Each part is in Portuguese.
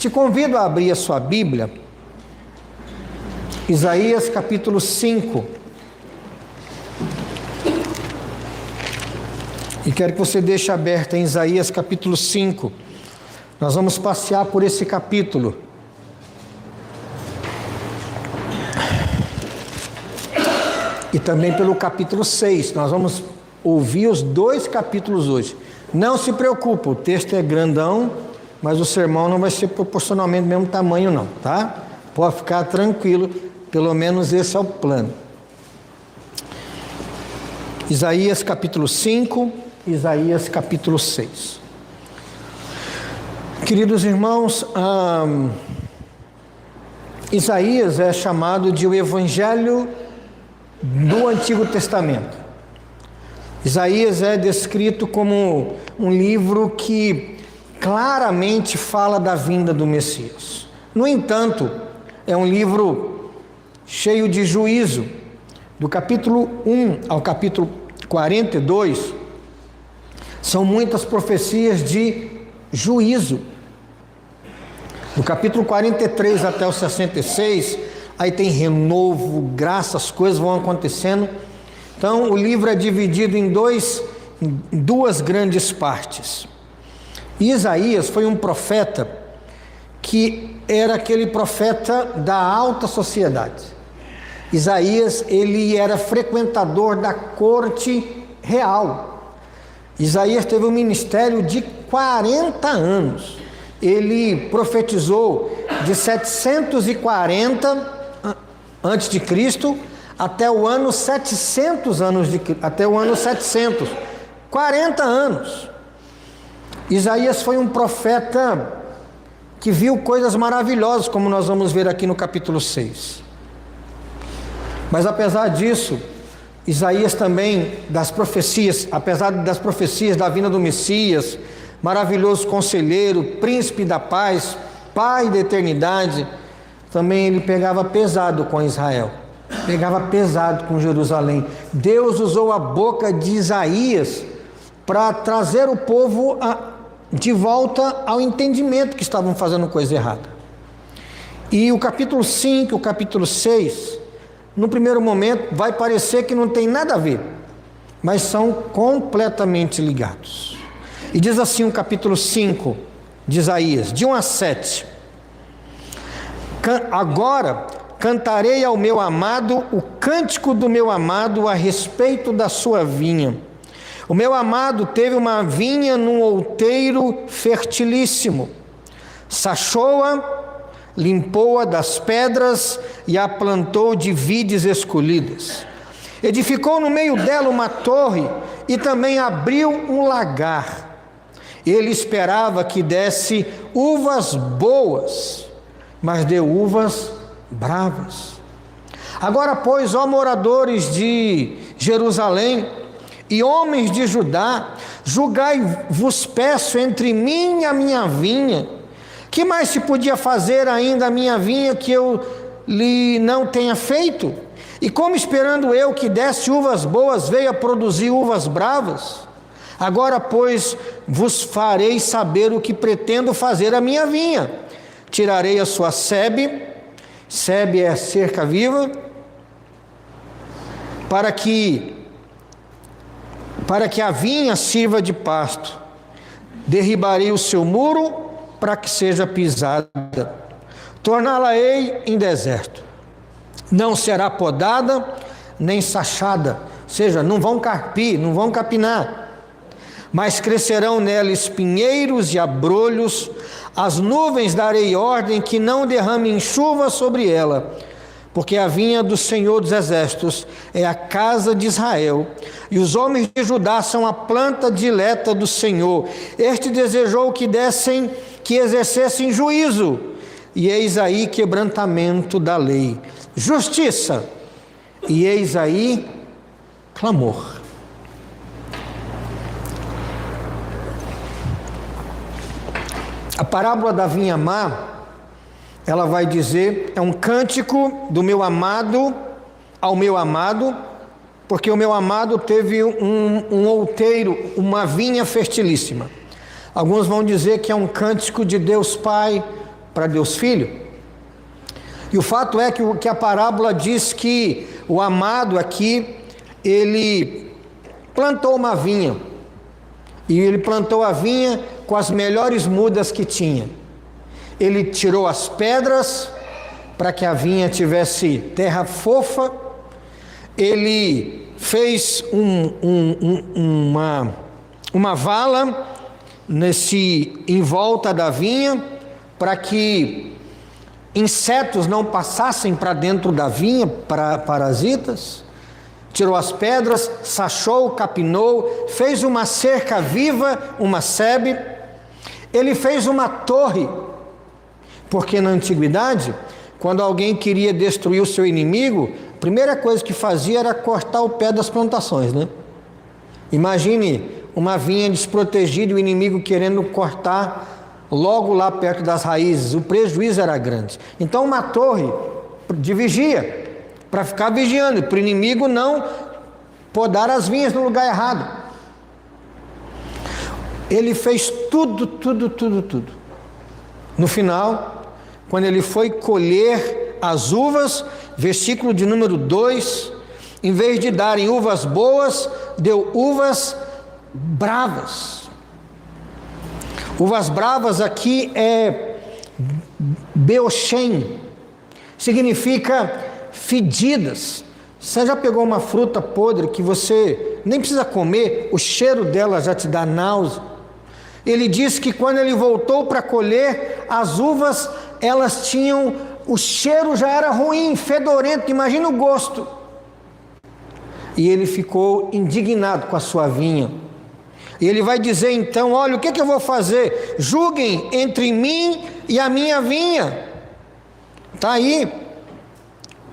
Te convido a abrir a sua Bíblia, Isaías capítulo 5. E quero que você deixe aberto em Isaías capítulo 5. Nós vamos passear por esse capítulo. E também pelo capítulo 6. Nós vamos ouvir os dois capítulos hoje. Não se preocupe, o texto é grandão, mas o sermão não vai ser proporcionalmente do mesmo tamanho não, tá? Pode ficar tranquilo, pelo menos esse é o plano. Isaías capítulo 5, Isaías capítulo 6. Queridos irmãos, Isaías é chamado de o Evangelho do Antigo Testamento. Isaías é descrito como um livro que claramente fala da vinda do Messias. No entanto, é um livro cheio de juízo. Do capítulo 1 ao capítulo 42, são muitas profecias de juízo. Do capítulo 43 até o 66, aí tem renovo, graça, as coisas vão acontecendo. Então, o livro é dividido em duas grandes partes. Isaías foi um profeta que era aquele profeta da alta sociedade. Isaías, ele era frequentador da corte real. Isaías teve um ministério de 40 anos. Ele profetizou de 740 antes de Cristo até o ano 700 até o ano 700. 40 anos. Isaías foi um profeta que viu coisas maravilhosas, como nós vamos ver aqui no capítulo 6. Mas apesar disso, Isaías também, apesar das profecias da vinda do Messias, maravilhoso conselheiro, príncipe da paz, pai da eternidade, também ele pegava pesado com Israel, pegava pesado com Jerusalém. Deus usou a boca de Isaías para trazer o povo de volta ao entendimento que estavam fazendo coisa errada. E o capítulo 5, o capítulo 6, no primeiro momento vai parecer que não tem nada a ver, mas são completamente ligados. E diz assim o capítulo 5 de Isaías, de 1 a 7. Agora cantarei ao meu amado o cântico do meu amado a respeito da sua vinha. O meu amado teve uma vinha num outeiro fertilíssimo. Sachou-a, limpou-a das pedras e a plantou de vides escolhidas. Edificou no meio dela uma torre e também abriu um lagar. Ele esperava que desse uvas boas, mas deu uvas bravas. Agora, pois, ó moradores de Jerusalém e homens de Judá, julgai-vos peço entre mim e a minha vinha. Que mais se podia fazer ainda a minha vinha que eu lhe não tenha feito? E como esperando eu que desse uvas boas, veio a produzir uvas bravas? Agora, pois, vos farei saber o que pretendo fazer a minha vinha. Tirarei a sua sebe é a cerca viva, para que a vinha sirva de pasto. Derribarei o seu muro para que seja pisada. Torná-la-ei em deserto. Não será podada nem sachada, ou seja, não vão carpir, não vão capinar. Mas crescerão nela espinheiros e abrolhos. As nuvens darei ordem que não derramem chuva sobre ela, porque a vinha do Senhor dos Exércitos é a casa de Israel, e os homens de Judá são a planta dileta do Senhor. Este desejou que exercessem juízo, e eis aí quebrantamento da lei, justiça, e eis aí clamor. A parábola da vinha má, ela vai dizer, é um cântico do meu amado ao meu amado, porque o meu amado teve um outeiro, uma vinha fertilíssima. Alguns vão dizer que é um cântico de Deus Pai para Deus Filho. E o fato é que a parábola diz que o amado aqui, ele plantou uma vinha, e ele plantou a vinha com as melhores mudas que tinha. Ele tirou as pedras para que a vinha tivesse terra fofa, ele fez uma vala em volta da vinha, para que insetos não passassem para dentro da vinha, para parasitas. Tirou as pedras, sachou, capinou, fez uma cerca viva, uma sebe. Ele fez uma torre, porque na antiguidade, quando alguém queria destruir o seu inimigo, a primeira coisa que fazia era cortar o pé das plantações, né? Imagine uma vinha desprotegida e o inimigo querendo cortar logo lá perto das raízes. O prejuízo era grande. Então uma torre de vigia, para ficar vigiando, para o inimigo não podar as vinhas no lugar errado. Ele fez tudo. No final, quando ele foi colher as uvas, versículo de número 2, em vez de darem uvas boas, deu uvas bravas. Uvas bravas aqui é beochem, significa fedidas. Você já pegou uma fruta podre que você nem precisa comer, o cheiro dela já te dá náusea? Ele diz que quando ele voltou para colher as uvas, elas tinham, o cheiro já era ruim, fedorento, imagina o gosto. E ele ficou indignado com a sua vinha. E ele vai dizer então: olha, o que eu vou fazer? Julguem entre mim e a minha vinha. Está aí,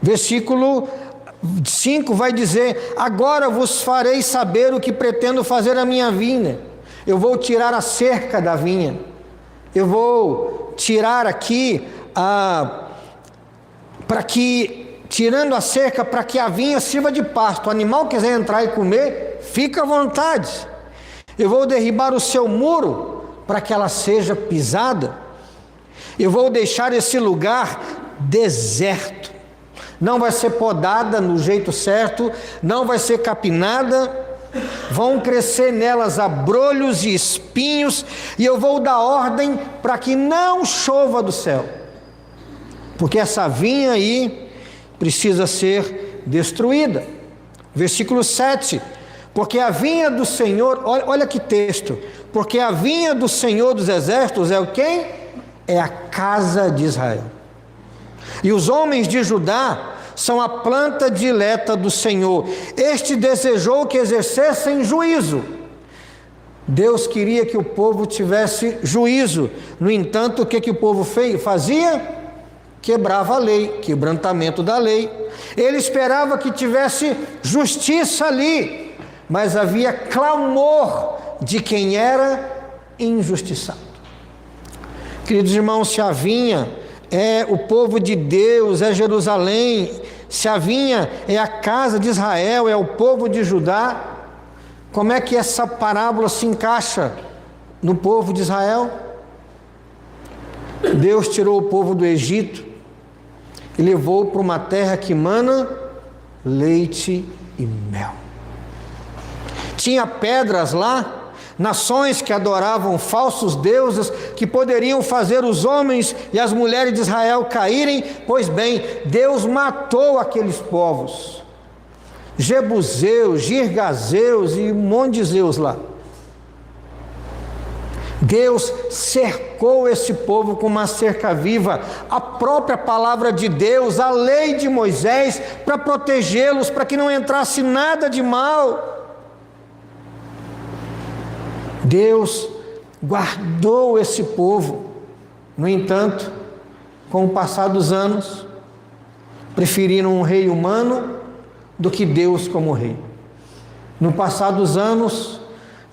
versículo 5 vai dizer: agora vos farei saber o que pretendo fazer à minha vinha. Eu vou tirar a cerca da vinha, eu vou tirar aqui tirando a cerca, para que a vinha sirva de pasto. O animal quiser entrar e comer, fica à vontade. Eu vou derribar o seu muro para que ela seja pisada. Eu vou deixar esse lugar deserto. Não vai ser podada no jeito certo, não vai ser capinada. Vão crescer nelas abrolhos e espinhos, e eu vou dar ordem para que não chova do céu, porque essa vinha aí precisa ser destruída. Versículo 7, porque a vinha do Senhor, olha que texto, porque a vinha do Senhor dos exércitos é o quem? É a casa de Israel, e os homens de Judá são a planta dileta do Senhor. Este desejou que exercessem juízo. Deus queria que o povo tivesse juízo. No entanto, o que o povo fazia? Quebrava a lei, quebrantamento da lei. Ele esperava que tivesse justiça ali, mas havia clamor de quem era injustiçado. Queridos irmãos, se a vinha é o povo de Deus, é Jerusalém, se a vinha é a casa de Israel, é o povo de Judá, como é que essa parábola se encaixa no povo de Israel? Deus tirou o povo do Egito e levou para uma terra que mana leite e mel. Tinha pedras lá, nações que adoravam falsos deuses, que poderiam fazer os homens e as mulheres de Israel caírem. Pois bem, Deus matou aqueles povos, Jebuseus, Girgazeus e um monte de Zeus lá. Deus cercou esse povo com uma cerca viva, a própria palavra de Deus, a lei de Moisés, para protegê-los, para que não entrasse nada de mal. Deus guardou esse povo. No entanto, com o passar dos anos, preferiram um rei humano do que Deus como rei. No passar dos anos,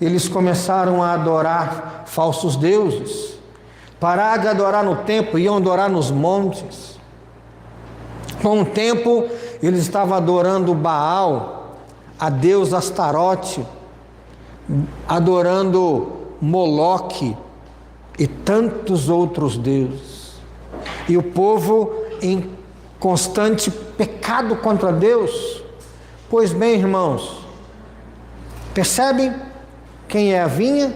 eles começaram a adorar falsos deuses, parar de adorar no templo, iam adorar nos montes. Com o tempo, eles estavam adorando Baal, a deus Astarote, adorando Moloque e tantos outros deuses. e o povo em constante pecado contra Deus. Pois bem, irmãos, percebem quem é a vinha?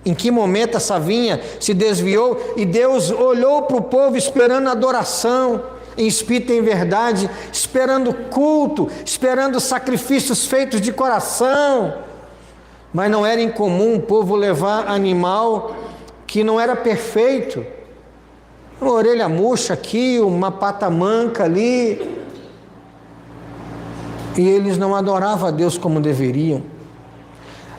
Em que momento essa vinha se desviou e Deus olhou para o povo esperando adoração, em espírito e em verdade, esperando culto, esperando sacrifícios feitos de coração. Mas não era incomum o povo levar animal que não era perfeito, uma orelha murcha aqui, uma pata manca ali, e eles não adoravam a Deus como deveriam.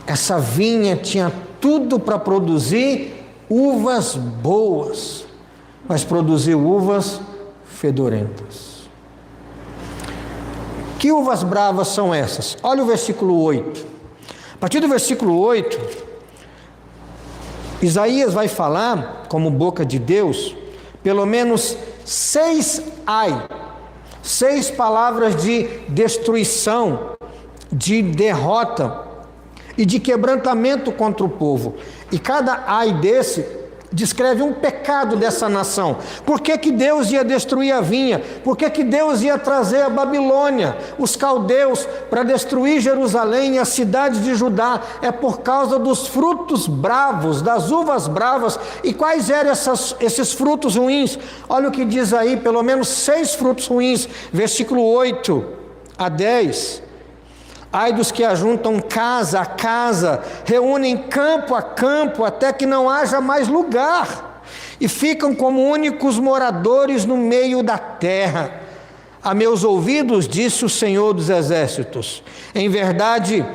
Essa vinha tinha tudo para produzir uvas boas, mas produziu uvas fedorentas. Que uvas bravas são essas? Olha o versículo 8. A partir do versículo 8, Isaías vai falar, como boca de Deus, pelo menos 6 palavras de destruição, de derrota e de quebrantamento contra o povo. E cada ai desse descreve um pecado dessa nação. Por que que Deus ia destruir a vinha? Por que que Deus ia trazer a Babilônia, os caldeus, para destruir Jerusalém e a cidade de Judá? É por causa dos frutos bravos, das uvas bravas. E quais eram esses frutos ruins? Olha o que diz aí, pelo menos 6 frutos ruins, versículo 8 a 10. Ai dos que ajuntam casa a casa, reúnem campo a campo, até que não haja mais lugar, e ficam como únicos moradores no meio da terra. A meus ouvidos, disse o Senhor dos Exércitos, em verdade,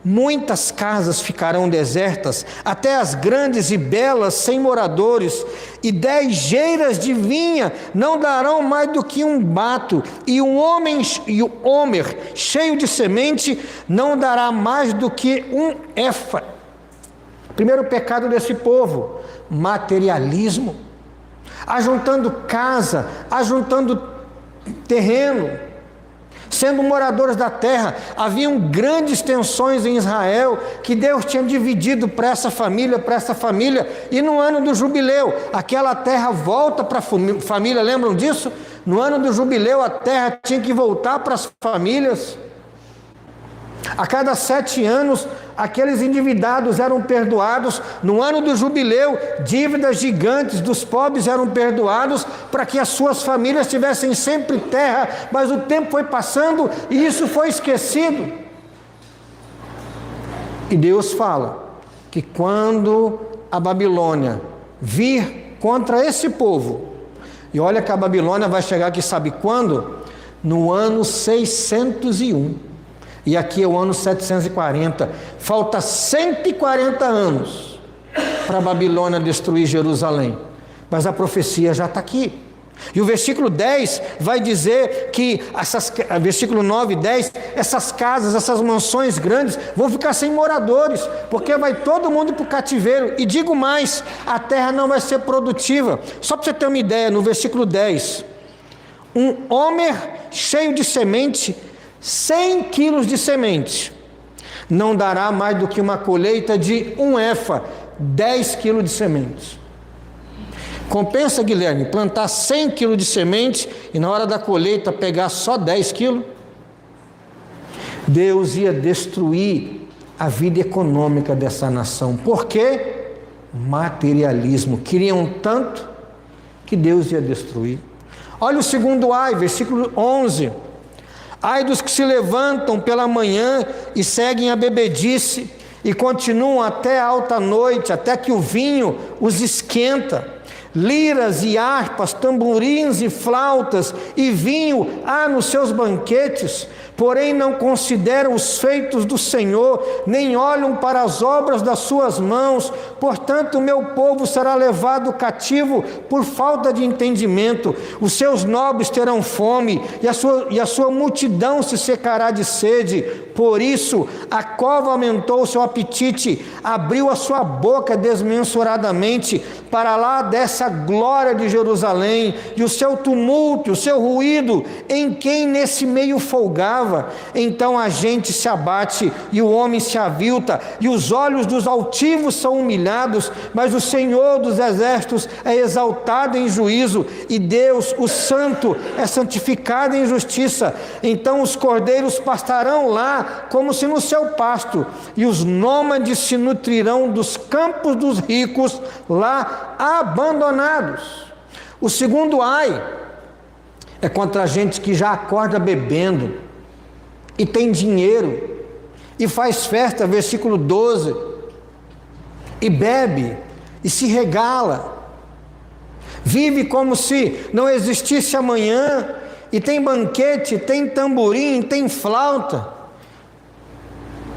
muitas casas ficarão desertas, até as grandes e belas sem moradores, e 10 geiras de vinha não darão mais do que um bato, e o homer cheio de semente não dará mais do que um efa. Primeiro pecado desse povo, materialismo, ajuntando casa, ajuntando terreno, sendo moradores da terra. Haviam grandes tensões em Israel, que Deus tinha dividido para essa família, e no ano do jubileu, aquela terra volta para a família, lembram disso? No ano do jubileu, a terra tinha que voltar para as famílias. A cada 7 anos, aqueles endividados eram perdoados. No ano do jubileu, dívidas gigantes dos pobres eram perdoados, para que as suas famílias tivessem sempre terra. Mas o tempo foi passando e isso foi esquecido. E Deus fala que quando a Babilônia vir contra esse povo, e olha que a Babilônia vai chegar aqui, sabe quando? No ano 601. E aqui é o ano 740, falta 140 anos para a Babilônia destruir Jerusalém, mas a profecia já está aqui. E o versículo 10 vai dizer que, versículo 9 e 10, essas casas, essas mansões grandes vão ficar sem moradores, porque vai todo mundo para o cativeiro. E digo mais, a terra não vai ser produtiva. Só para você ter uma ideia, no versículo 10, um homer cheio de semente, 100 quilos de semente, não dará mais do que uma colheita de um efa, 10 quilos de semente. Compensa, Guilherme, plantar 100 quilos de semente e na hora da colheita pegar só 10 quilos? Deus ia destruir a vida econômica dessa nação. Por quê? Materialismo. Queriam tanto que Deus ia destruir. Olha o segundo ai, versículo 11. Ai dos que se levantam pela manhã e seguem a bebedice e continuam até a alta noite, até que o vinho os esquenta. Liras e harpas, tamborins e flautas e vinho há nos seus banquetes, porém não consideram os feitos do Senhor, nem olham para as obras das suas mãos. Portanto, o meu povo será levado cativo por falta de entendimento. Os seus nobres terão fome e a sua multidão se secará de sede. Por isso, a cova aumentou o seu apetite, abriu a sua boca desmensuradamente, para lá dessa glória de Jerusalém, e o seu tumulto, o seu ruído, em quem nesse meio folgava. trava, então a gente se abate, e o homem se avilta, e os olhos dos altivos são humilhados, mas o Senhor dos exércitos é exaltado em juízo, e Deus, o Santo, é santificado em justiça. Então os cordeiros pastarão lá, como se no seu pasto, e os nômades se nutrirão dos campos dos ricos, lá abandonados. O segundo ai é contra a gente que já acorda bebendo, e tem dinheiro, e faz festa, versículo 12, e bebe, e se regala, vive como se não existisse amanhã, e tem banquete, tem tamborim, tem flauta,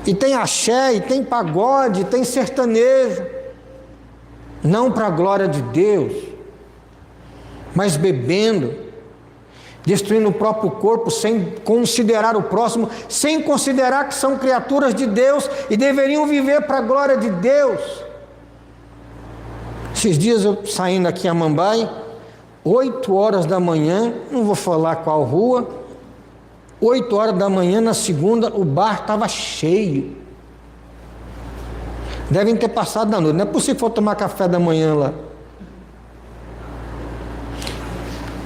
e tem axé, e tem pagode, tem sertanejo, não para a glória de Deus, mas bebendo, destruindo o próprio corpo, sem considerar o próximo, sem considerar que são criaturas de Deus e deveriam viver para a glória de Deus. Esses dias eu saindo aqui a Mambai, 8 horas da manhã, não vou falar qual rua, 8 horas da manhã na segunda, o bar estava cheio. Devem ter passado da noite, não é possível for tomar café da manhã lá.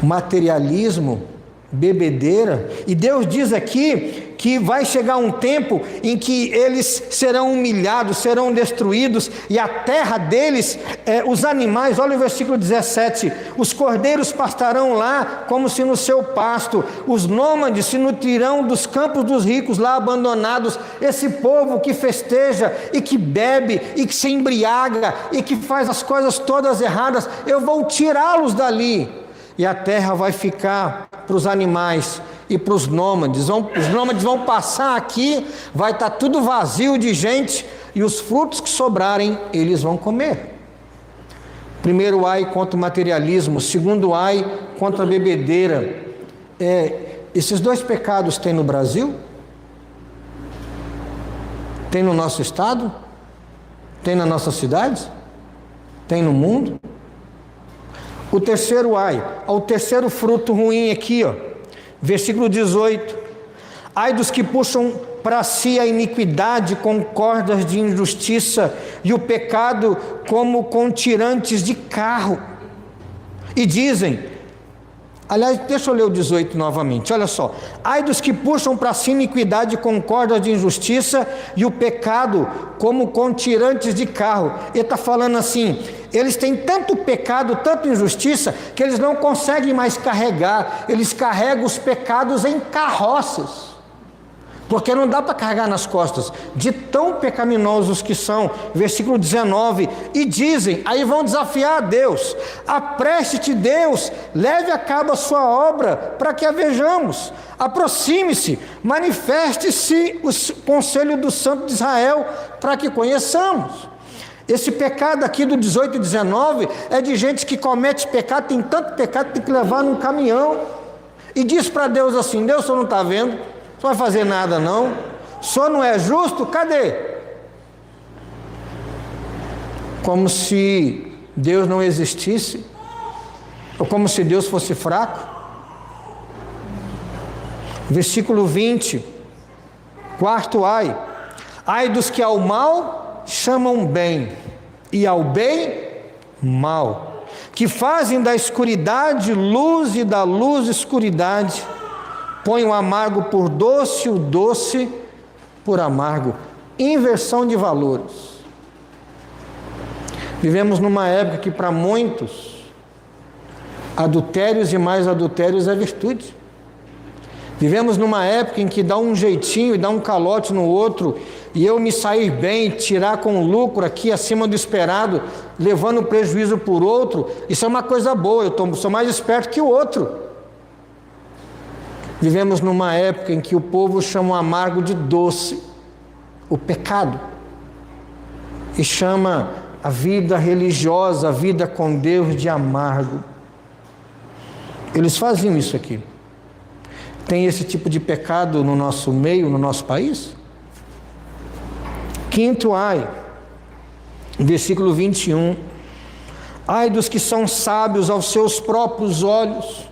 Materialismo, bebedeira, e Deus diz aqui que vai chegar um tempo em que eles serão humilhados, serão destruídos, e a terra deles, os animais, olha o versículo 17, os cordeiros pastarão lá como se no seu pasto, os nômades se nutrirão dos campos dos ricos lá abandonados. Esse povo que festeja e que bebe e que se embriaga e que faz as coisas todas erradas, eu vou tirá-los dali, e a terra vai ficar para os animais e para os nômades. Os nômades vão passar aqui, vai estar tudo vazio de gente, e os frutos que sobrarem, eles vão comer. Primeiro ai contra o materialismo, segundo ai contra a bebedeira. Esses dois pecados tem no Brasil? Tem no nosso estado? Tem nas nossas cidades? Tem no mundo? O terceiro ai, o terceiro fruto ruim aqui, versículo 18, ai dos que puxam para si a iniquidade com cordas de injustiça, e o pecado como com tirantes de carro, e dizem, aliás, deixa eu ler o 18 novamente, olha só, ai dos que puxam para si iniquidade com cordas de injustiça, e o pecado como com tirantes de carro. Ele está falando assim, eles têm tanto pecado, tanta injustiça, que eles não conseguem mais carregar, eles carregam os pecados em carroças, porque não dá para carregar nas costas, de tão pecaminosos que são. Versículo 19, e dizem, aí vão desafiar a Deus, apreste-te Deus, leve a cabo a sua obra, para que a vejamos, aproxime-se, manifeste-se o conselho do Santo de Israel, para que conheçamos. Esse pecado aqui do 18 e 19 é de gente que comete pecado, tem tanto pecado que tem que levar num caminhão, e diz para Deus assim, Deus, o senhor não está vendo? O senhor não vai fazer nada não? O senhor não é justo? Cadê? Como se Deus não existisse, ou como se Deus fosse fraco. Versículo 20, quarto ai, ai dos que ao mal chamam bem, e ao bem mal, que fazem da escuridade luz e da luz escuridade, põem o amargo por doce, o doce por amargo. Inversão de valores. Vivemos numa época que para muitos adultérios e mais adultérios é virtude. Vivemos numa época em que dá um jeitinho e dá um calote no outro, e eu me sair bem, tirar com lucro aqui acima do esperado, levando prejuízo por outro, isso é uma coisa boa, sou mais esperto que o outro. Vivemos numa época em que o povo chama o amargo de doce, o pecado, e chama a vida religiosa, a vida com Deus, de amargo. Eles faziam isso aqui. Tem esse tipo de pecado no nosso meio, no nosso país? Quinto ai, versículo 21, ai dos que são sábios aos seus próprios olhos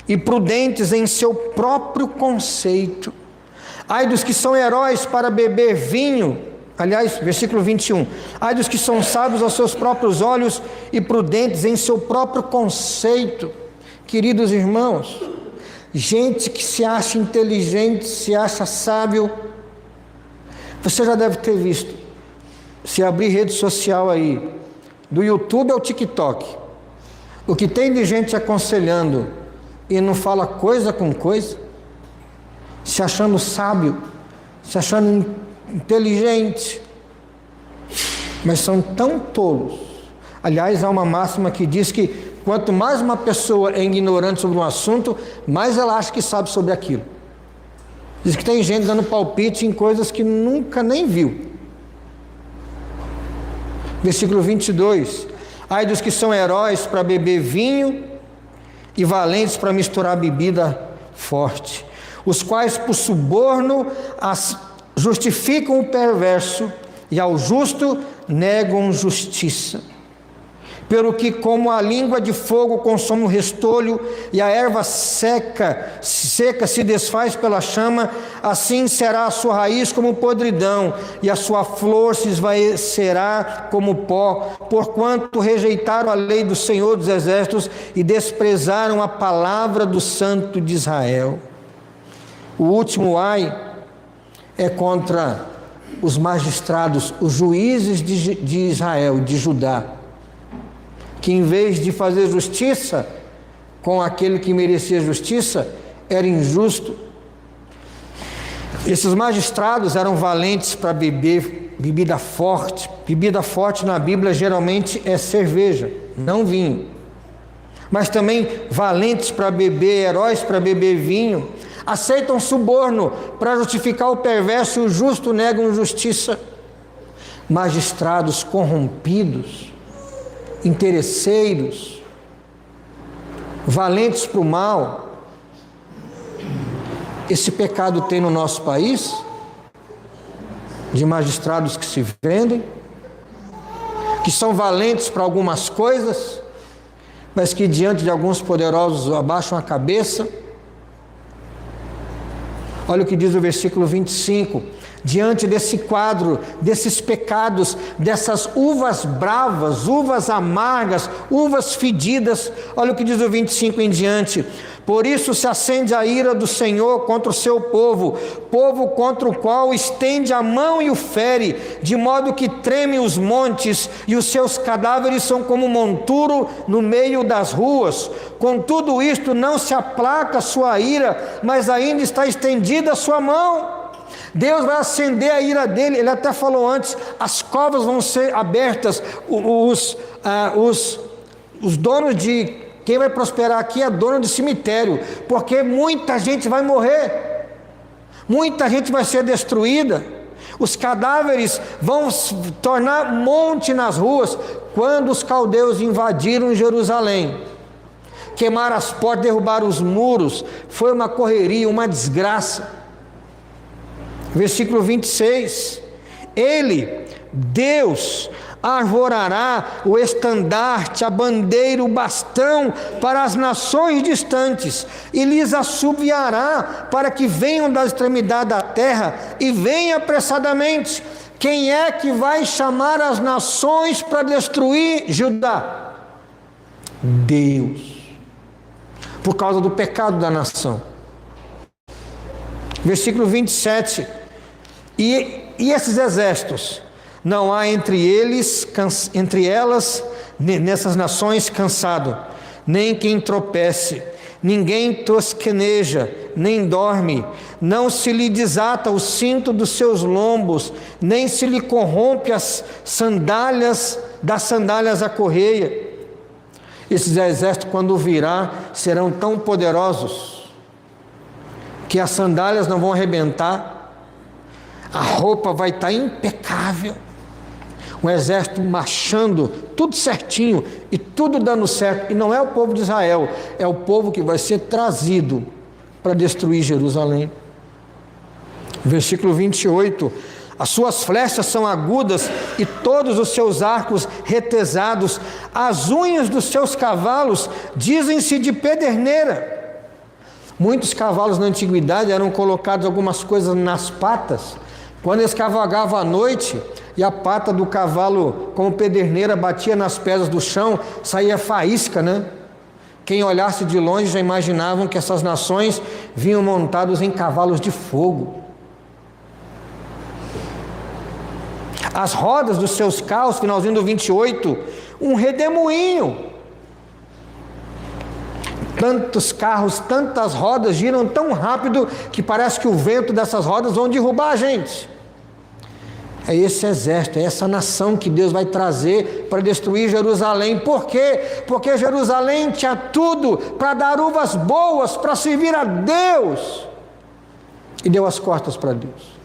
e prudentes em seu próprio conceito, Ai dos que são heróis para beber vinho, aliás, versículo 21, ai dos que são sábios aos seus próprios olhos e prudentes em seu próprio conceito. Queridos irmãos, gente que se acha inteligente, se acha sábio, você já deve ter visto, se abrir rede social aí, do YouTube ao TikTok, o que tem de gente aconselhando e não fala coisa com coisa, se achando sábio, se achando inteligente, mas são tão tolos. Aliás, há uma máxima que diz que quanto mais uma pessoa é ignorante sobre um assunto, mais ela acha que sabe sobre aquilo. Diz que tem gente dando palpite em coisas que nunca nem viu. Versículo 22, ai dos que são heróis para beber vinho e valentes para misturar bebida forte, os quais por suborno justificam o perverso e ao justo negam justiça. Pelo que como a língua de fogo consome o restolho e a erva seca se desfaz pela chama, assim será a sua raiz como podridão e a sua flor se esvaecerá como pó, porquanto rejeitaram a lei do Senhor dos Exércitos e desprezaram a palavra do Santo de Israel. O último ai é contra os magistrados, os juízes de Israel, de Judá, que em vez de fazer justiça com aquele que merecia justiça, era injusto. Esses magistrados eram valentes para beber bebida forte. Bebida forte na Bíblia geralmente é cerveja, não vinho. Mas também valentes para beber, heróis para beber vinho. Aceitam suborno para justificar o perverso e o justo negam justiça. Magistrados corrompidos, interesseiros, valentes para o mal. Esse pecado tem no nosso país, de magistrados que se vendem, que são valentes para algumas coisas, mas que diante de alguns poderosos abaixam a cabeça. Olha o que diz o versículo 25, diante desse quadro, desses pecados, dessas uvas bravas, uvas amargas, uvas fedidas, olha o que diz o 25 em diante: por isso se acende a ira do Senhor contra o seu povo, povo contra o qual estende a mão e o fere, de modo que tremem os montes e os seus cadáveres são como monturo no meio das ruas. Com tudo isto não se aplaca a sua ira, mas ainda está estendida a sua mão. Deus vai acender a ira dele. Ele até falou antes, as covas vão ser abertas, os donos de... Quem vai prosperar aqui é dono de cemitério, porque muita gente vai morrer, muita gente vai ser destruída, os cadáveres vão se tornar monte nas ruas. Quando os caldeus invadiram Jerusalém, queimaram as portas, derrubaram os muros, foi uma correria, uma desgraça. Versículo 26, ele, Deus, arvorará o estandarte, a bandeira, o bastão para as nações distantes, e lhes assobiará para que venham da extremidade da terra e venham apressadamente. Quem é que vai chamar as nações para destruir Judá? Deus, por causa do pecado da nação. Versículo 27, e esses exércitos? Não há entre elas, nessas nações, cansado, nem quem tropece, ninguém tosqueneja, nem dorme, não se lhe desata o cinto dos seus lombos, nem se lhe corrompe as sandálias, das sandálias a correia. Esses exércitos, quando virá, serão tão poderosos, que as sandálias não vão arrebentar, a roupa vai estar impecável, um exército marchando, tudo certinho e tudo dando certo. E não é o povo de Israel, é o povo que vai ser trazido para destruir Jerusalém. Versículo 28, as suas flechas são agudas e todos os seus arcos retesados, as unhas dos seus cavalos dizem-se de pederneira. Muitos cavalos na antiguidade eram colocados algumas coisas nas patas. Quando eles cavalgavam à noite e a pata do cavalo, como pederneira, batia nas pedras do chão, saía faísca, né? Quem olhasse de longe já imaginavam que essas nações vinham montados em cavalos de fogo. As rodas dos seus carros, finalzinho do 28, um redemoinho. Tantos carros, tantas rodas giram tão rápido que parece que o vento dessas rodas vão derrubar a gente. É esse exército, é essa nação que Deus vai trazer para destruir Jerusalém. Por quê? Porque Jerusalém tinha tudo para dar uvas boas, para servir a Deus, e deu as costas para Deus.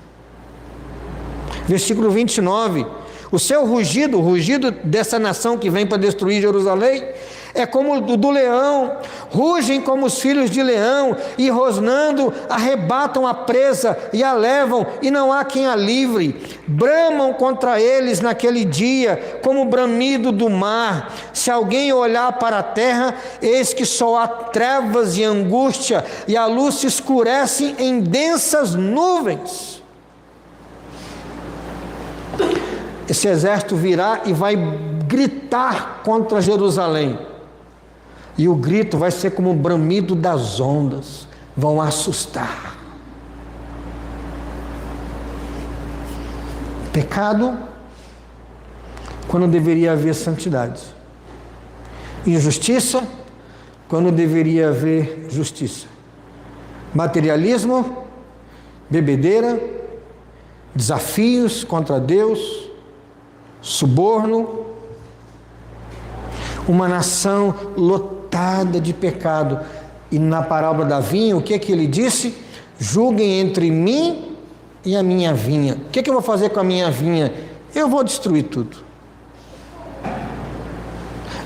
Versículo 29, o seu rugido, o rugido dessa nação que vem para destruir Jerusalém, é como o do leão, rugem como os filhos de leão, e rosnando arrebatam a presa e a levam, e não há quem a livre. Bramam contra eles naquele dia, como o bramido do mar. Se alguém olhar para a terra, eis que só há trevas e angústia, e a luz se escurece em densas nuvens. Esse exército virá e vai gritar contra Jerusalém. E o grito vai ser como o bramido das ondas, vão assustar. Pecado, quando deveria haver santidade. Injustiça, quando deveria haver justiça. Materialismo, bebedeira, desafios contra Deus, suborno, uma nação lotada de pecado. E na parábola da vinha, o que ele disse? Julguem entre mim e a minha vinha. O que eu vou fazer com a minha vinha? Eu vou destruir tudo.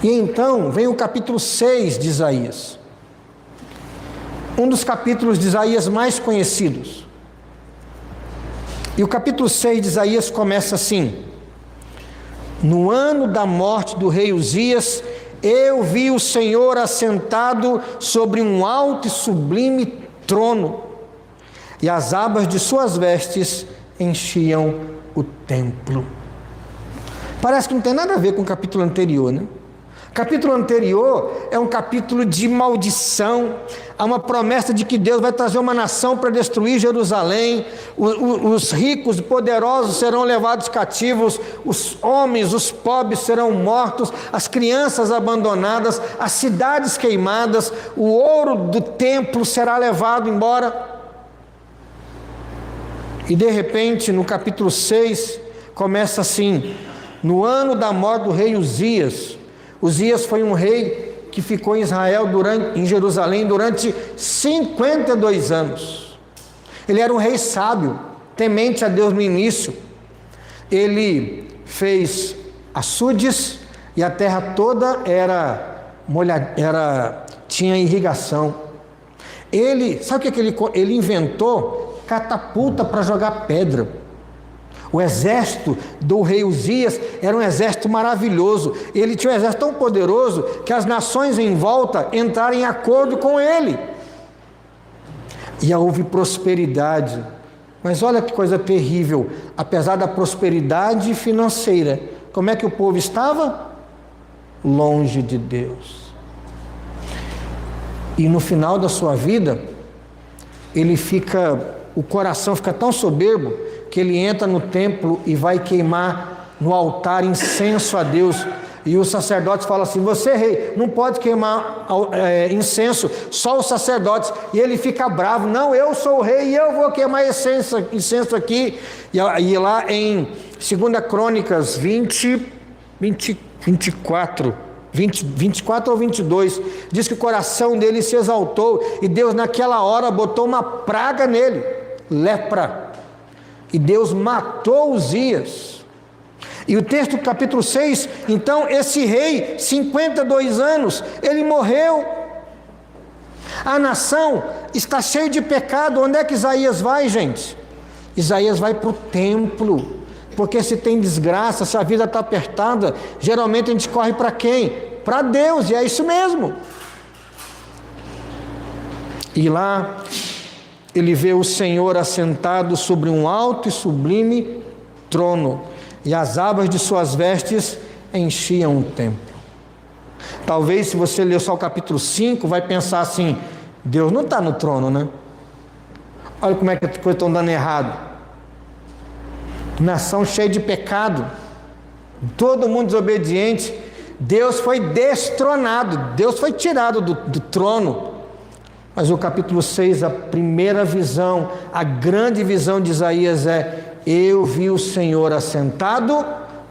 E então vem o capítulo 6 de Isaías, um dos capítulos de Isaías mais conhecidos. E o capítulo 6 de Isaías começa assim: no ano da morte do rei Uzias, eu vi o Senhor assentado sobre um alto e sublime trono, e as abas de suas vestes enchiam o templo. Parece que não tem nada a ver com o capítulo anterior, né? O capítulo anterior é um capítulo de maldição. Há uma promessa de que Deus vai trazer uma nação para destruir Jerusalém. Os ricos e poderosos serão levados cativos, os homens, os pobres serão mortos, as crianças abandonadas, as cidades queimadas, o ouro do templo será levado embora. E de repente, no capítulo 6, começa assim: no ano da morte do rei Uzias. Uzias foi um rei que ficou em Israel, em Jerusalém, durante 52 anos. Ele era um rei sábio, temente a Deus no início. Ele fez açudes e a terra toda tinha irrigação. Sabe o que ele inventou? Catapulta para jogar pedra. O exército do rei Uzias era um exército maravilhoso. Ele tinha um exército tão poderoso que as nações em volta entraram em acordo com ele. E houve prosperidade. Mas olha que coisa terrível. Apesar da prosperidade financeira, como é que o povo estava? Longe de Deus. E no final da sua vida, o coração fica tão soberbo que ele entra no templo e vai queimar no altar incenso a Deus. E os sacerdotes falam assim: você, rei, não pode queimar incenso, só os sacerdotes. E ele fica bravo: não, eu sou o rei e eu vou queimar incenso aqui. E lá em 2 Crônicas 24 ou 22, diz que o coração dele se exaltou e Deus naquela hora botou uma praga nele, lepra. E Deus matou Uzias. E o texto do capítulo 6, então esse rei, 52 anos, ele morreu. A nação está cheia de pecado. Onde é que Isaías vai, gente? Isaías vai para o templo. Porque se tem desgraça, se a vida está apertada, geralmente a gente corre para quem? Para Deus, e é isso mesmo. E lá ele vê o Senhor assentado sobre um alto e sublime trono, e as abas de suas vestes enchiam o templo. Talvez, se você ler só o capítulo 5, vai pensar assim: Deus não está no trono, né? Olha como é que as coisas estão dando errado. Nação cheia de pecado, todo mundo desobediente. Deus foi destronado, Deus foi tirado do trono. Mas o capítulo 6, a primeira visão, a grande visão de Isaías é: eu vi o Senhor assentado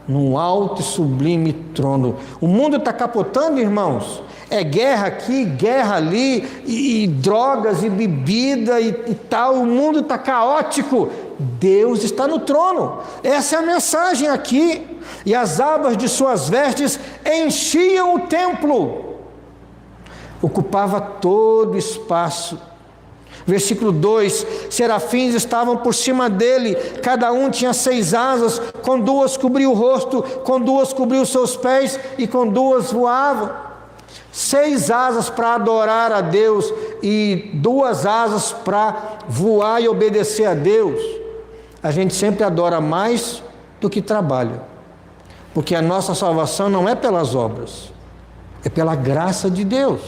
num alto e sublime trono. O mundo está capotando, irmãos. É guerra aqui, guerra ali, e drogas e bebida e tal. O mundo está caótico. Deus está no trono. Essa é a mensagem aqui. E as abas de suas vestes enchiam o templo. Ocupava todo o espaço. Versículo 2: serafins estavam por cima dele, cada um tinha 6 asas, com 2 cobriu o rosto, com 2 cobriu os seus pés, e com 2 voavam. 6 asas para adorar a Deus, e 2 asas para voar e obedecer a Deus. A gente sempre adora mais do que trabalha, porque a nossa salvação não é pelas obras, é pela graça de Deus.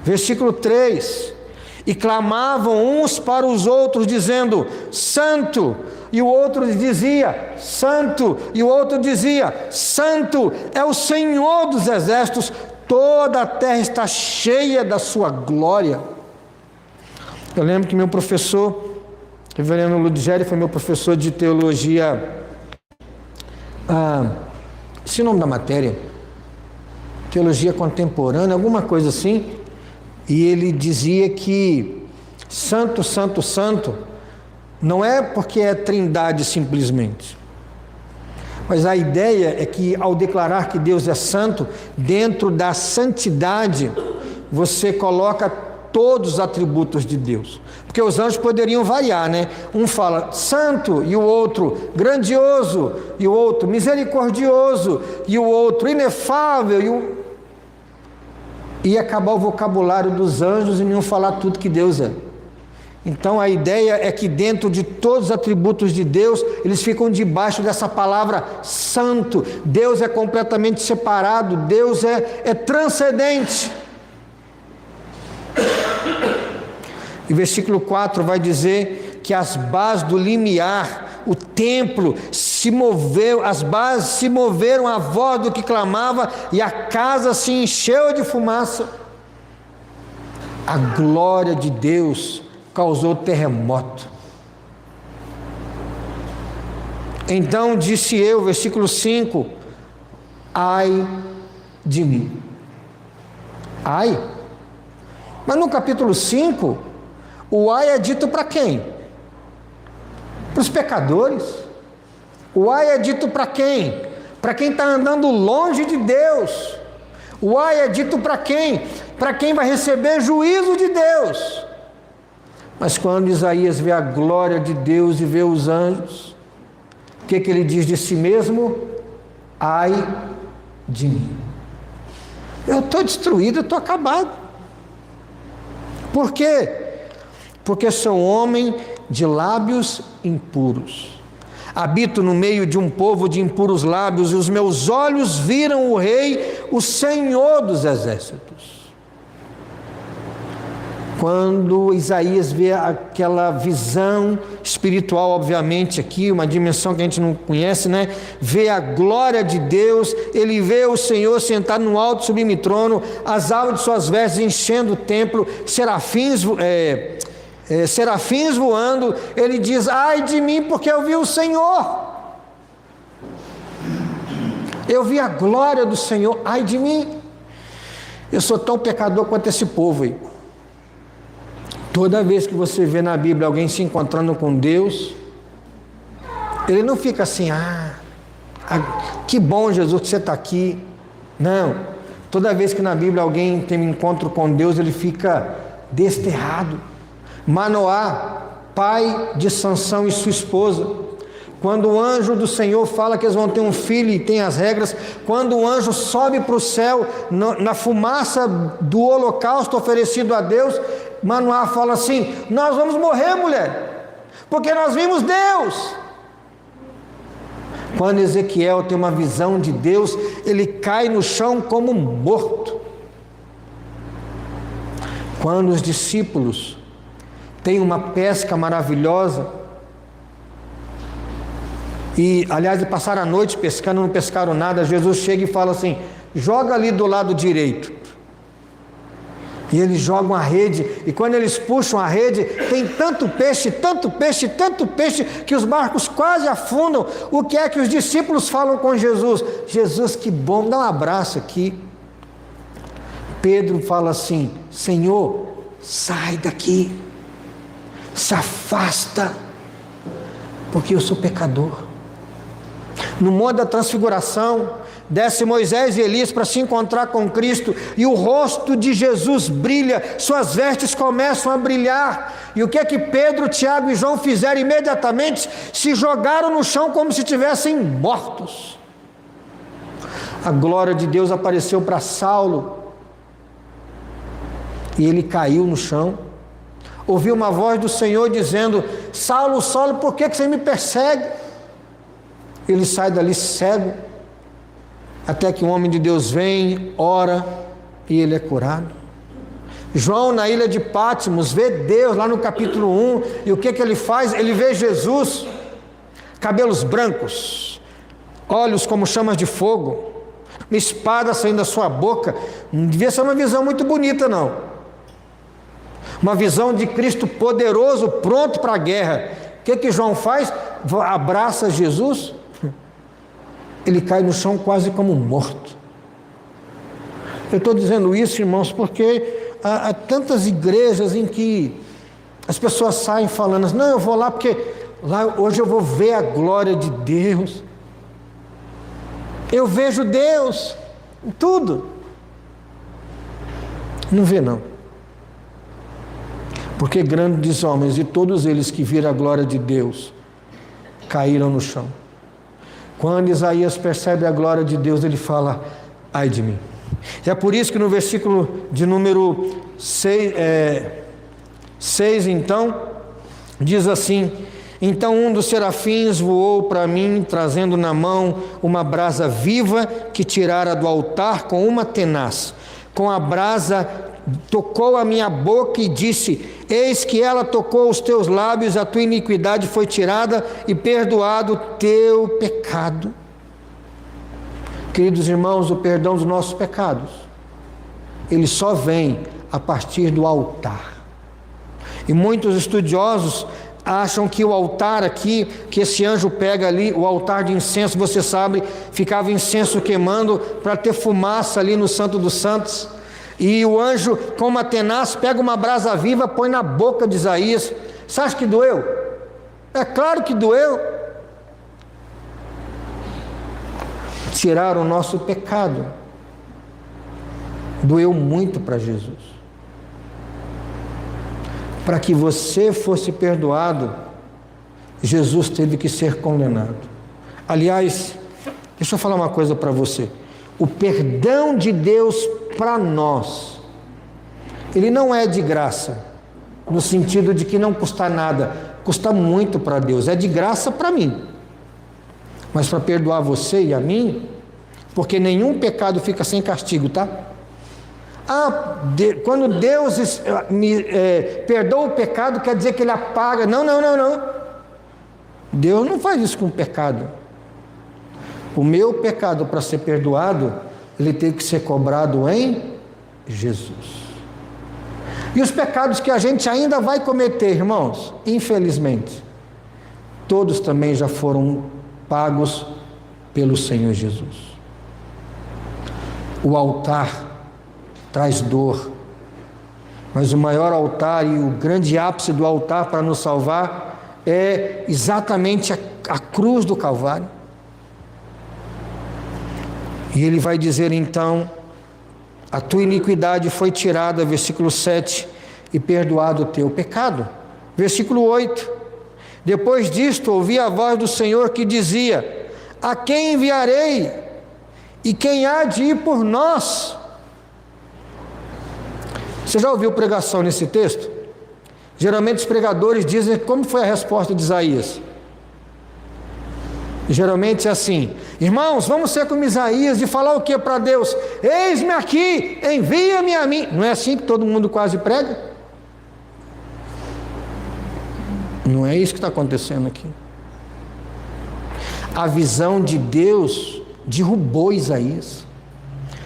Versículo 3: e clamavam uns para os outros, dizendo: Santo. E o outro dizia: Santo. E o outro dizia: Santo é o Senhor dos exércitos, toda a terra está cheia da sua glória. Eu lembro que meu professor, reverendo Ludigeri, foi meu professor de teologia, esse é o nome da matéria, teologia contemporânea, alguma coisa assim. E ele dizia que santo, santo, santo, não é porque é trindade simplesmente, mas a ideia é que ao declarar que Deus é santo, dentro da santidade, você coloca todos os atributos de Deus. Porque os anjos poderiam variar, né? Um fala santo, e o outro grandioso, e o outro misericordioso, e o outro inefável, ia acabar o vocabulário dos anjos e não falar tudo que Deus é. Então a ideia é que dentro de todos os atributos de Deus, eles ficam debaixo dessa palavra santo. Deus é completamente separado, Deus é transcendente. E versículo 4 vai dizer que as bases do limiar, o templo se moveu, as bases se moveram à voz do que clamava, e a casa se encheu de fumaça. A glória de Deus causou terremoto. Então disse eu, versículo 5: ai de mim. Ai. Mas no capítulo 5, o ai é dito para quem? Para os pecadores. O ai é dito para quem? Para quem está andando longe de Deus. O ai é dito para quem? Para quem vai receber juízo de Deus. Mas quando Isaías vê a glória de Deus e vê os anjos, o que ele diz de si mesmo? Ai de mim. Eu estou destruído, eu estou acabado. Por quê? Porque sou homem de lábios impuros. Habito no meio de um povo de impuros lábios, e os meus olhos viram o Rei, o Senhor dos exércitos. Quando Isaías vê aquela visão espiritual, obviamente aqui, uma dimensão que a gente não conhece, né? Vê a glória de Deus, ele vê o Senhor sentado no alto sublime trono, as abas de suas vestes enchendo o templo, serafins voando. Ele diz: ai de mim, porque eu vi o Senhor, eu vi a glória do Senhor. Ai de mim, eu sou tão pecador quanto esse povo aí. Toda vez que você vê na Bíblia alguém se encontrando com Deus, ele não fica assim: que bom, Jesus, que você está aqui. Não. Toda vez que na Bíblia alguém tem um encontro com Deus, ele fica desterrado. Manoá, pai de Sansão e sua esposa, quando o anjo do Senhor fala que eles vão ter um filho e tem as regras, quando o anjo sobe para o céu, na fumaça do holocausto oferecido a Deus, Manoá fala assim: nós vamos morrer, mulher, porque nós vimos Deus. Quando Ezequiel tem uma visão de Deus, ele cai no chão como morto. Quando os discípulos têm uma pesca maravilhosa, e aliás, passaram a noite pescando, não pescaram nada, Jesus chega e fala assim: joga ali do lado direito. E eles jogam a rede, e quando eles puxam a rede, tem tanto peixe, tanto peixe, tanto peixe, que os barcos quase afundam. O que é que os discípulos falam com Jesus? Jesus, que bom, dá um abraço aqui. Pedro fala assim: Senhor, sai daqui, se afasta, porque eu sou pecador. No monte da transfiguração, desce Moisés e Elias para se encontrar com Cristo, e o rosto de Jesus brilha, suas vestes começam a brilhar, e o que é que Pedro, Tiago e João fizeram imediatamente? Se jogaram no chão como se estivessem mortos. A glória de Deus apareceu para Saulo, e ele caiu no chão. Ouviu uma voz do Senhor dizendo: Saulo, Saulo, por que você me persegue? Ele sai dali cego, até que um homem de Deus vem, ora, e ele é curado. João, na ilha de Pátimos, vê Deus lá no capítulo 1, e o que ele faz? Ele vê Jesus, cabelos brancos, olhos como chamas de fogo, uma espada saindo da sua boca. Não devia ser uma visão muito bonita, não. Uma visão de Cristo poderoso, pronto para a guerra. O que João faz? Abraça Jesus. Ele cai no chão quase como morto. Eu estou dizendo isso, irmãos, porque há tantas igrejas em que as pessoas saem falando: não, eu vou lá porque lá hoje eu vou ver a glória de Deus. Eu vejo Deus em tudo. Não vê não. Porque grandes homens, e todos eles que viram a glória de Deus, caíram no chão. Quando Isaías percebe a glória de Deus, ele fala: ai de mim. É por isso que no versículo de número 6, então, diz assim: então um dos serafins voou para mim, trazendo na mão uma brasa viva que tirara do altar com uma tenaz. Com a brasa tocou a minha boca e disse: eis que ela tocou os teus lábios, a tua iniquidade foi tirada e perdoado o teu pecado. Queridos irmãos, o perdão dos nossos pecados, ele só vem a partir do altar. E muitos estudiosos acham que o altar aqui, que esse anjo pega ali, o altar de incenso, você sabe, ficava incenso queimando para ter fumaça ali no Santo dos Santos. E o anjo, com uma tenaz, pega uma brasa viva, põe na boca de Isaías. Você acha que doeu? É claro que doeu. Tirar o nosso pecado doeu muito para Jesus. Para que você fosse perdoado, Jesus teve que ser condenado. Aliás, deixa eu falar uma coisa para você. O perdão de Deus para nós, ele não é de graça, no sentido de que não custa nada, custa muito para Deus, é de graça para mim, mas para perdoar você e a mim, porque nenhum pecado fica sem castigo, tá? Quando Deus me perdoa o pecado, quer dizer que Ele apaga. Não. Deus não faz isso com o pecado. O meu pecado, para ser perdoado, ele teve que ser cobrado em Jesus. E os pecados que a gente ainda vai cometer, irmãos, infelizmente, todos também já foram pagos pelo Senhor Jesus. O altar traz dor, mas o maior altar e o grande ápice do altar para nos salvar é exatamente a cruz do Calvário. E ele vai dizer então: a tua iniquidade foi tirada, versículo 7, e perdoado o teu pecado. Versículo 8, depois disto ouvi a voz do Senhor que dizia: a quem enviarei? E quem há de ir por nós? Você já ouviu pregação nesse texto? Geralmente os pregadores dizem como foi a resposta de Isaías. Geralmente é assim: irmãos, vamos ser como Isaías, de falar o que para Deus? Eis-me aqui, envia-me a mim. Não é assim que todo mundo quase prega? Não é isso que está acontecendo aqui. A visão de Deus derrubou Isaías.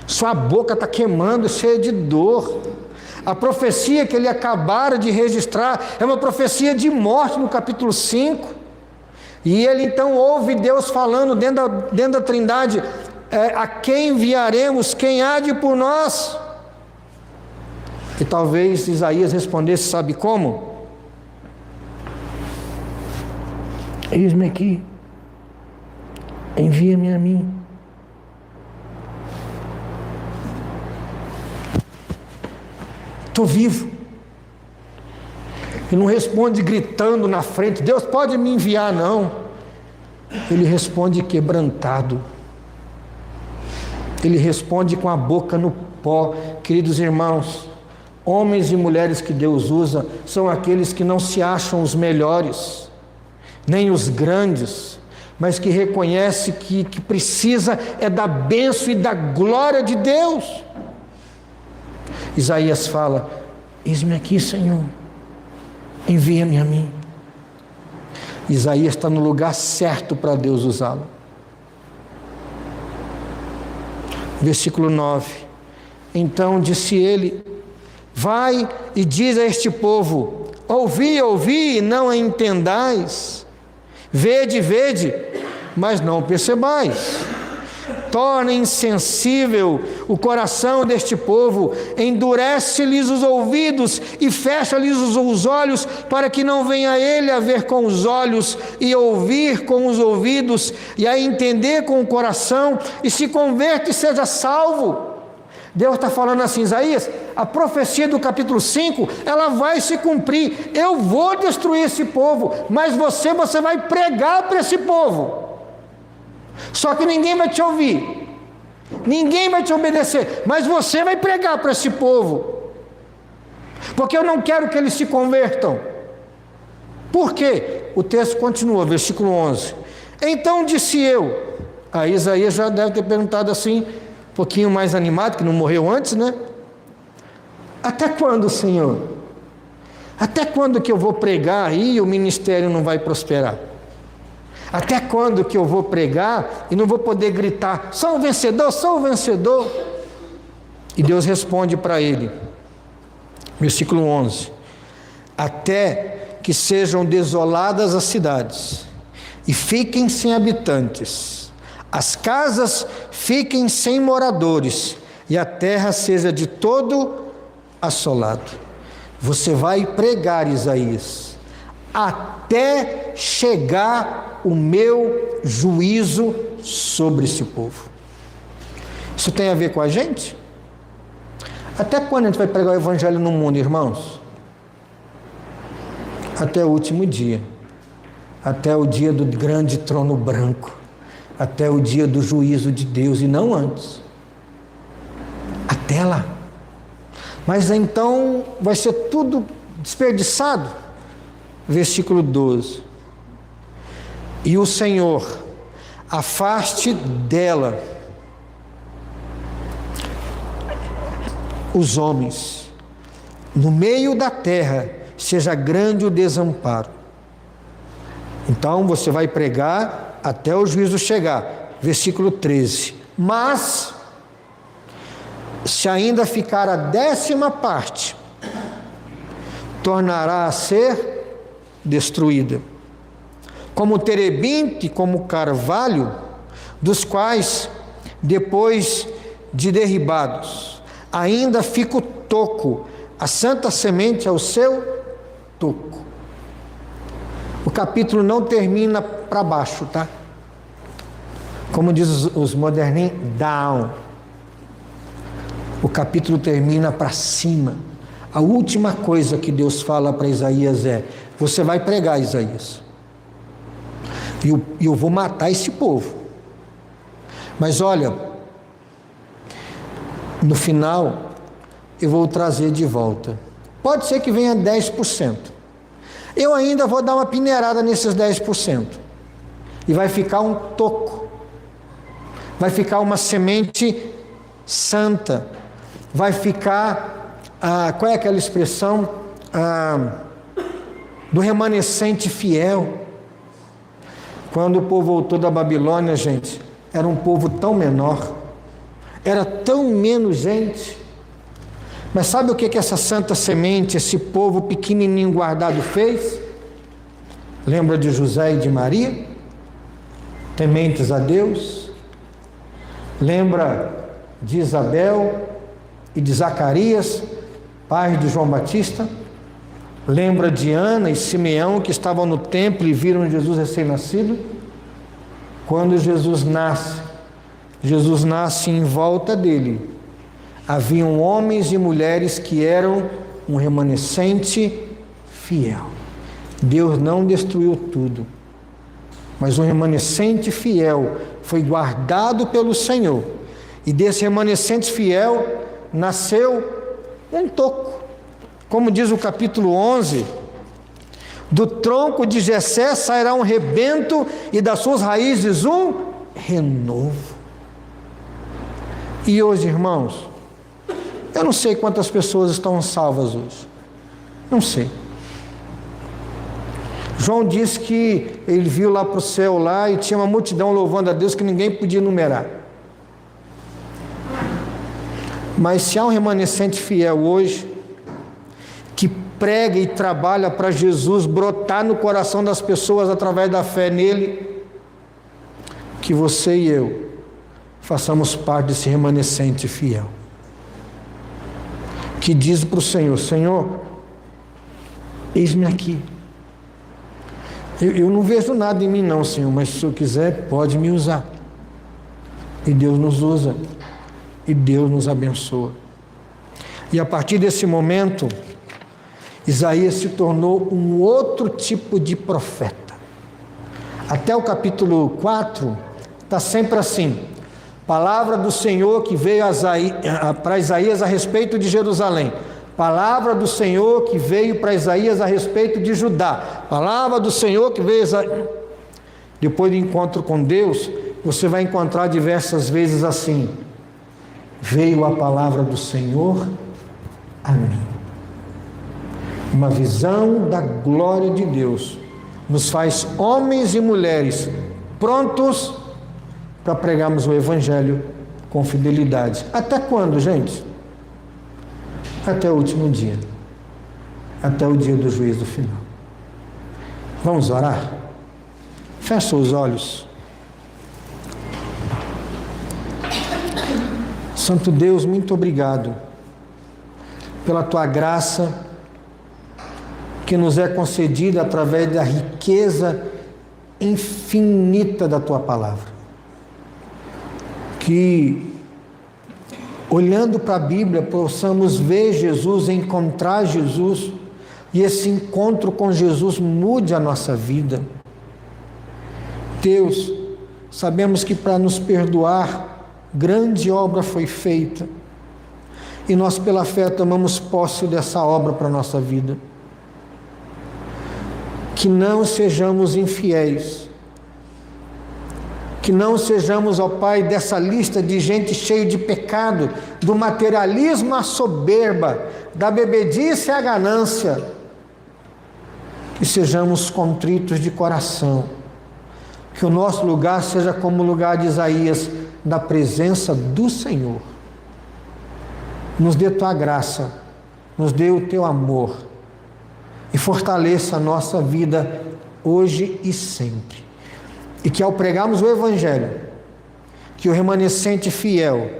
Sua boca está queimando, cheia de dor. A profecia que ele acabara de registrar é uma profecia de morte no capítulo 5. E ele então ouve Deus falando dentro da Trindade: a quem enviaremos? Quem há de por nós? E talvez Isaías respondesse, sabe como? Eis-me aqui, envia-me a mim. Estou vivo. Ele não responde gritando na frente: Deus pode me enviar, não. Ele responde quebrantado. Ele responde com a boca no pó. Queridos irmãos, homens e mulheres que Deus usa são aqueles que não se acham os melhores, nem os grandes, mas que reconhece que precisa é da bênção e da glória de Deus. Isaías fala: eis-me aqui, Senhor, envia-me a mim. Isaías está no lugar certo para Deus usá-lo. Versículo 9: então disse ele: vai e diz a este povo: ouvi, ouvi, e não entendais, vede, vede, mas não percebais. Torna insensível o coração deste povo, endurece-lhes os ouvidos e fecha-lhes os olhos, para que não venha ele a ver com os olhos e ouvir com os ouvidos e a entender com o coração e se converta e seja salvo. Deus está falando assim: Isaías, a profecia do capítulo 5, ela vai se cumprir. Eu vou destruir esse povo, mas você vai pregar para esse povo. Só que ninguém vai te ouvir, ninguém vai te obedecer, mas você vai pregar para esse povo, porque eu não quero que eles se convertam. Por quê? O texto continua, versículo 11: então disse eu. Aí Isaías já deve ter perguntado assim, um pouquinho mais animado, que não morreu antes, né? Até quando, Senhor? Até quando que eu vou pregar e o ministério não vai prosperar? Até quando que eu vou pregar e não vou poder gritar: sou o vencedor, sou o vencedor? E Deus responde para ele, versículo 11: até que sejam desoladas as cidades e fiquem sem habitantes, as casas fiquem sem moradores e a terra seja de todo assolada. Você vai pregar, Isaías, até chegar o meu juízo sobre esse povo. Isso tem a ver com a gente? Até quando a gente vai pregar o evangelho no mundo, irmãos? Até o último dia, até o dia do grande trono branco, até o dia do juízo de Deus, e não antes. Até lá. Mas então vai ser tudo desperdiçado. Versículo 12: e o Senhor afaste dela os homens, no meio da terra seja grande o desamparo. Então você vai pregar até o juízo chegar. Versículo 13: mas se ainda ficar a 10ª parte, tornará a ser destruída, como terebinte, como carvalho, dos quais, depois de derribados, ainda fica o toco, a santa semente é o seu toco. O capítulo não termina para baixo, tá? Como diz os moderninhos, down. O capítulo termina para cima. A última coisa que Deus fala para Isaías é: você vai pregar, Isaías, e eu vou matar esse povo. Mas olha, no final, e vou trazer de volta. Pode ser que venha 10%. Eu ainda vou dar uma peneirada nesses 10%. E vai ficar um toco. Vai ficar uma semente santa. Vai ficar, qual é aquela expressão? Do remanescente fiel. Quando o povo voltou da Babilônia, gente, era um povo tão menor. Era tão menos gente. Mas sabe o que essa santa semente, esse povo pequenininho guardado fez? Lembra de José e de Maria? Tementes a Deus? Lembra de Isabel e de Zacarias, pais de João Batista? Lembra de Ana e Simeão, que estavam no templo e viram Jesus recém-nascido? Quando Jesus nasce em volta dele. Haviam homens e mulheres que eram um remanescente fiel. Deus não destruiu tudo, mas um remanescente fiel foi guardado pelo Senhor. E desse remanescente fiel nasceu um toco. Como diz o capítulo 11, do tronco de Jessé sairá um rebento e das suas raízes um renovo. E hoje, irmãos, eu não sei quantas pessoas estão salvas hoje. Não sei. João disse que ele viu lá para o céu lá e tinha uma multidão louvando a Deus que ninguém podia numerar. Mas se há um remanescente fiel hoje, que prega e trabalha para Jesus brotar no coração das pessoas através da fé nele, que você e eu façamos parte desse remanescente fiel. Que diz para o Senhor: Senhor, eis-me aqui. Eu não vejo nada em mim não, Senhor, mas se o Senhor quiser, pode me usar. E Deus nos usa. E Deus nos abençoa. E a partir desse momento, Isaías se tornou um outro tipo de profeta. Até o capítulo 4, está sempre assim. Palavra do Senhor que veio para Isaías a respeito de Jerusalém. Palavra do Senhor que veio para Isaías a respeito de Judá. Palavra do Senhor que veio Depois do encontro com Deus, você vai encontrar diversas vezes assim: veio a palavra do Senhor a mim. Uma visão da glória de Deus nos faz homens e mulheres prontos para pregarmos o Evangelho com fidelidade. Até quando, gente? Até o último dia. Até o dia do juízo final. Vamos orar? Fecha os olhos. Santo Deus, muito obrigado pela Tua graça que nos é concedida através da riqueza infinita da Tua palavra. Que, olhando para a Bíblia, possamos ver Jesus, encontrar Jesus, e esse encontro com Jesus mude a nossa vida. Deus, sabemos que para nos perdoar, grande obra foi feita, e nós pela fé tomamos posse dessa obra para a nossa vida. Que não sejamos infiéis, que não sejamos, ó Pai, dessa lista de gente cheia de pecado, do materialismo à soberba, da bebedice à ganância. Que sejamos contritos de coração, que o nosso lugar seja como o lugar de Isaías, na presença do Senhor. Nos dê Tua graça, nos dê o Teu amor, e fortaleça a nossa vida hoje e sempre. E que ao pregarmos o Evangelho, que o remanescente fiel,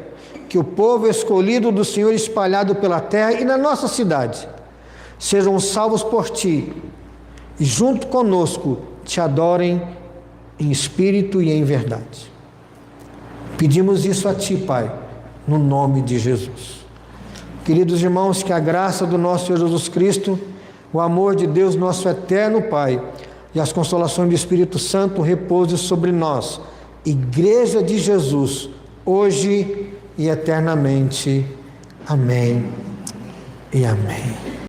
que o povo escolhido do Senhor espalhado pela terra e na nossa cidade, sejam salvos por Ti, e junto conosco Te adorem em espírito e em verdade. Pedimos isso a Ti, Pai, no nome de Jesus. Queridos irmãos, que a graça do nosso Senhor Jesus Cristo, o amor de Deus, nosso eterno Pai, e as consolações do Espírito Santo repousem sobre nós, Igreja de Jesus, hoje e eternamente. Amém e amém.